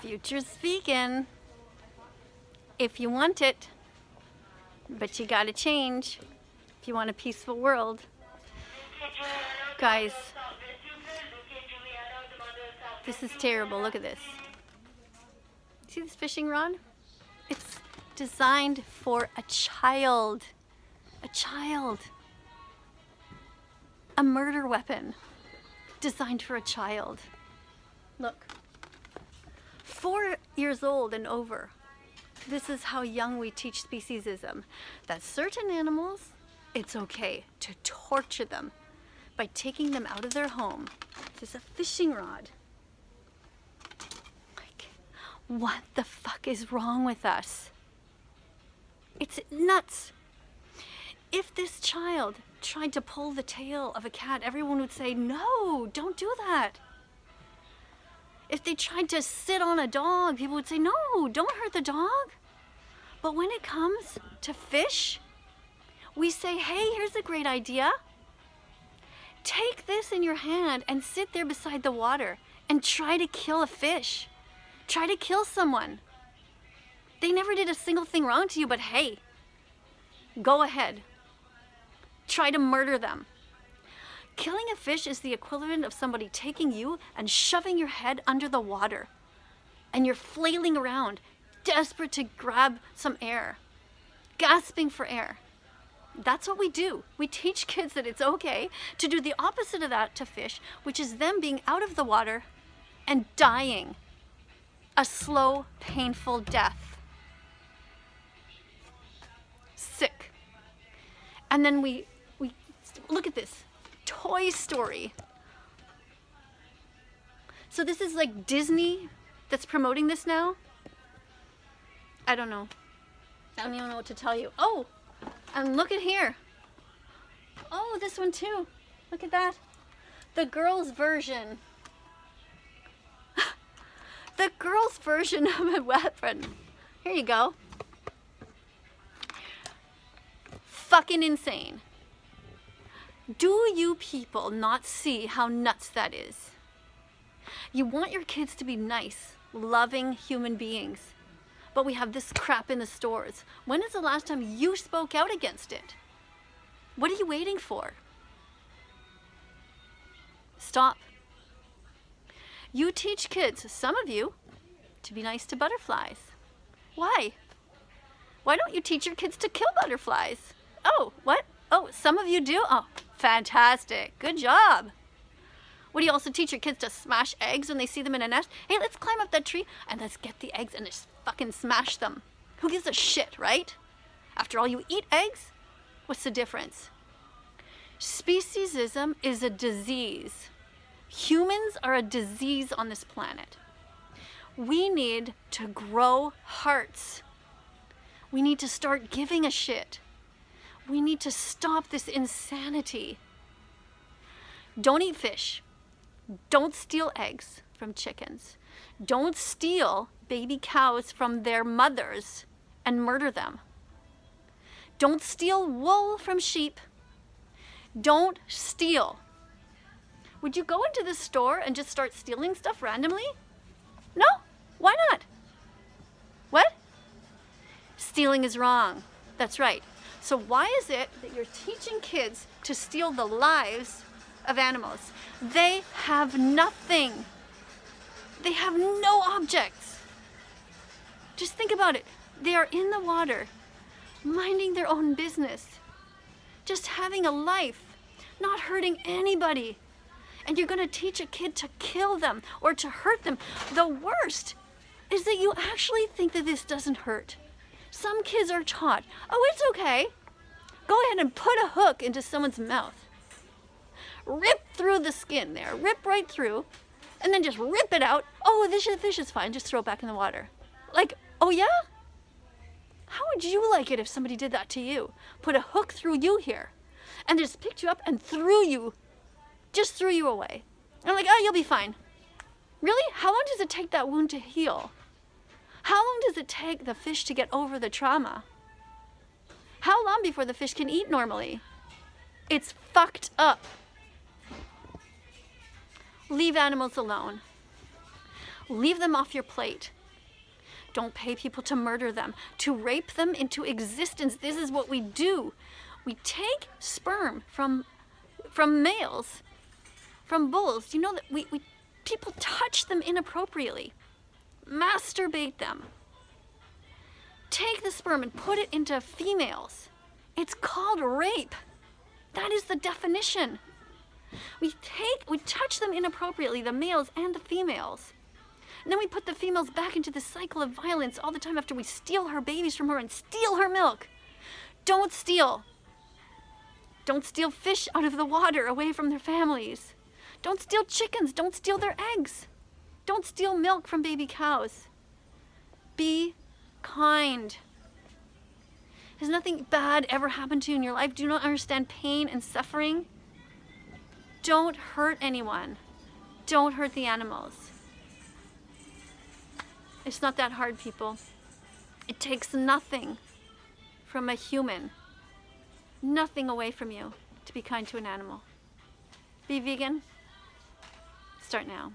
future's vegan if you want it, but you gotta change if you want a peaceful world. Guys, this is terrible. Look at this. See this fishing rod? It's designed for a child. A child. A murder weapon designed for a child. Look. 4 years old and over. This is how young we teach speciesism. That certain animals, it's okay to torture them by taking them out of their home. This is a fishing rod. Like, what the fuck is wrong with us? It's nuts. If this child tried to pull the tail of a cat, everyone would say, no, don't do that. If they tried to sit on a dog, people would say, no, don't hurt the dog. But when it comes to fish, we say, hey, here's a great idea. Take this in your hand and sit there beside the water and try to kill a fish. Try to kill someone. They never did a single thing wrong to you, but hey, go ahead. Try to murder them. Killing a fish is the equivalent of somebody taking you and shoving your head under the water. And you're flailing around, desperate to grab some air, gasping for air. That's what we do. We teach kids that it's okay to do the opposite of that to fish, which is them being out of the water and dying. A slow, painful death. Sick. And then we look at this. Toy Story. So this is like Disney that's promoting this now? I don't know. I don't even know what to tell you. Oh, and look at here. Oh, this one too. Look at that. The girls' version. The girls' version of a weapon. Here you go. Fucking insane. Do you people not see how nuts that is? You want your kids to be nice, loving human beings, but we have this crap in the stores. When is the last time you spoke out against it? What are you waiting for? Stop. You teach kids, some of you, to be nice to butterflies. Why? Why don't you teach your kids to kill butterflies? Oh, what? Oh, some of you do? Oh, fantastic. Good job. What do you also teach your kids to smash eggs when they see them in a nest? Hey, let's climb up that tree and let's get the eggs and just fucking smash them. Who gives a shit, right? After all, you eat eggs? What's the difference? Speciesism is a disease. Humans are a disease on this planet. We need to grow hearts. We need to start giving a shit. We need to stop this insanity. Don't eat fish. Don't steal eggs from chickens. Don't steal baby cows from their mothers and murder them. Don't steal wool from sheep. Don't steal. Would you go into the store and just start stealing stuff randomly? No? Why not? What? Stealing is wrong. That's right. So why is it that you're teaching kids to steal the lives of animals? They have nothing. They have no objects. Just think about it. They are in the water, minding their own business, just having a life, not hurting anybody. And you're going to teach a kid to kill them or to hurt them. The worst is that you actually think that this doesn't hurt. Some kids are taught, oh, it's okay. Go ahead and put a hook into someone's mouth. Rip through the skin there, rip right through, and then just rip it out. Oh, this fish is fine, just throw it back in the water. Like, oh yeah? How would you like it if somebody did that to you? Put a hook through you here, and just picked you up and just threw you away. And I'm like, oh, you'll be fine. Really? How long does it take that wound to heal? How long does it take the fish to get over the trauma? How long before the fish can eat normally? It's fucked up. Leave animals alone. Leave them off your plate. Don't pay people to murder them, to rape them into existence. This is what we do. We take sperm from males, from bulls. You know that people touch them inappropriately, masturbate them. Take the sperm and put it into females. It's called rape. That is the definition. We touch them inappropriately, the males and the females. And then we put the females back into the cycle of violence all the time after we steal her babies from her and steal her milk. Don't steal. Don't steal fish out of the water away from their families. Don't steal chickens. Don't steal their eggs. Don't steal milk from baby cows. Be kind. Has nothing bad ever happened to you in your life? Do you not understand pain and suffering? Don't hurt anyone. Don't hurt the animals. It's not that hard, people. It takes nothing from a human, nothing away from you, to be kind to an animal. Be vegan. Start now.